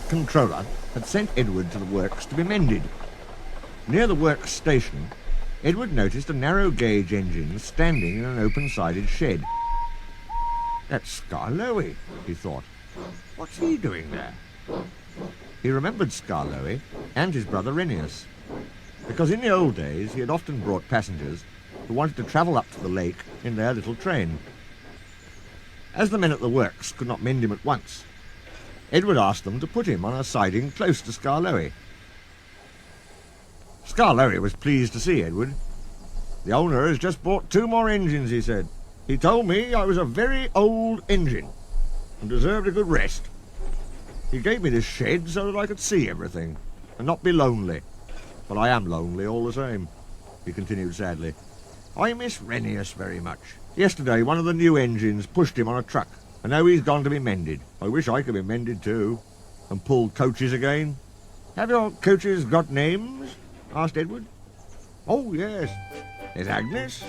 controller had sent Edward to the works to be mended. Near the works station, Edward noticed a narrow-gauge engine standing in an open-sided shed. "That's Skarloey," he thought. "What's he doing there?" He remembered Skarloey and his brother Renius, because in the old days he had often brought passengers who wanted to travel up to the lake in their little train. As the men at the works could not mend him at once, Edward asked them to put him on a siding close to Skarloey. Skarloey was pleased to see Edward. "The owner has just bought 2 more engines," he said. "He told me I was a very old engine and deserved a good rest. He gave me this shed so that I could see everything and not be lonely. But I am lonely all the same," he continued sadly. "I miss Renius very much. Yesterday one of the new engines pushed him on a truck, and now he's gone to be mended. I wish I could be mended too, and pull coaches again." "Have your coaches got names?" asked Edward. "Oh, yes. There's Agnes,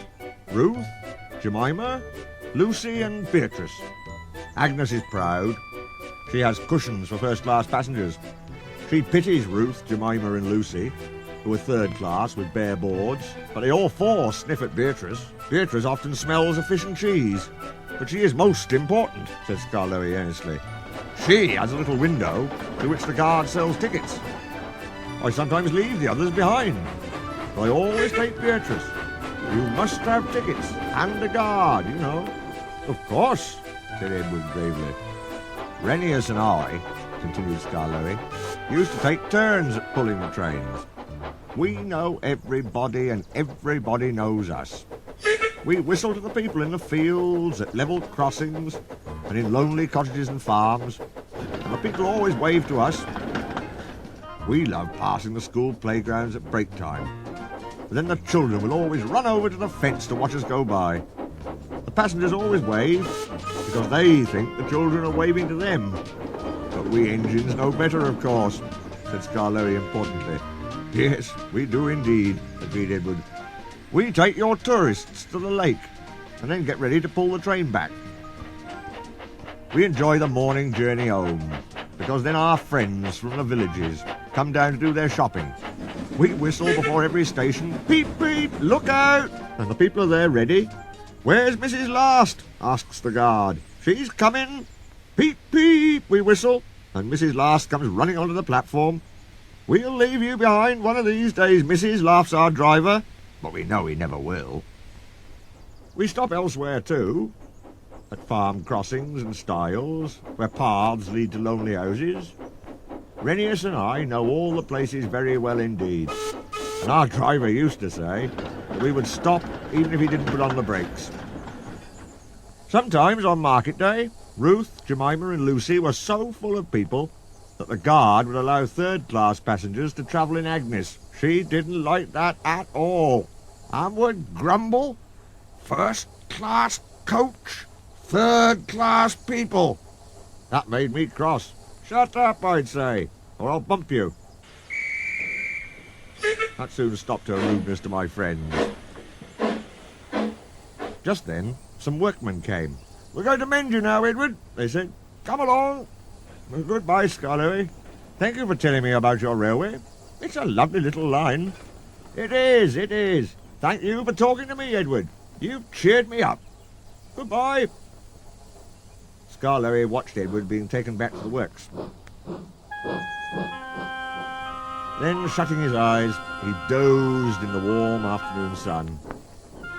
Ruth, Jemima, Lucy and Beatrice. Agnes is proud. She has cushions for first-class passengers. She pities Ruth, Jemima and Lucy, who are third class with bare boards, but they all 4 sniff at Beatrice. Beatrice often smells of fish and cheese, but she is most important," said Skarloey earnestly. "She has a little window through which the guard sells tickets. I sometimes leave the others behind, but I always take Beatrice. You must have tickets, and a guard, you know." "Of course," said Edward gravely. "Renius and I," continued Skarloey, "used to take turns at pulling the trains. We know everybody, and everybody knows us. We whistle to the people in the fields, at level crossings, and in lonely cottages and farms, and the people always wave to us. We love passing the school playgrounds at break time, but then the children will always run over to the fence to watch us go by. The passengers always wave, because they think the children are waving to them. But we engines know better, of course," said Skarloey importantly. "Yes, we do indeed," agreed Edward. "We take your tourists to the lake, and then get ready to pull the train back. We enjoy the morning journey home, because then our friends from the villages come down to do their shopping. We whistle before every station, 'Peep, peep, look out!' and the people are there ready. 'Where's Mrs. Last?' asks the guard. 'She's coming!' 'Peep, peep,' we whistle, and Mrs. Last comes running onto the platform. 'We'll leave you behind one of these days, Mrs., laughs our driver, but we know he never will.' We stop elsewhere too, at farm crossings and stiles, where paths lead to lonely houses. Renius and I know all the places very well indeed, and our driver used to say that we would stop even if he didn't put on the brakes. Sometimes on market day, Ruth, Jemima and Lucy were so full of people that the guard would allow third-class passengers to travel in Agnes. She didn't like that at all, and would grumble, 'First-class coach, third-class people.' That made me cross. 'Shut up,' I'd say, 'or I'll bump you.' That soon stopped her rudeness to my friends. Just then, some workmen came. 'We're going to mend you now, Edward,' they said. 'Come along.' Well, goodbye, Skarloey. Thank you for telling me about your railway. It's a lovely little line.' 'It is, it is. Thank you for talking to me, Edward. You've cheered me up. Goodbye.' Skarloey watched Edward being taken back to the works. Then, shutting his eyes, he dozed in the warm afternoon sun.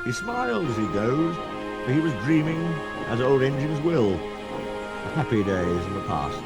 He smiled as he dozed, for he was dreaming, as old engines will, of happy days in the past.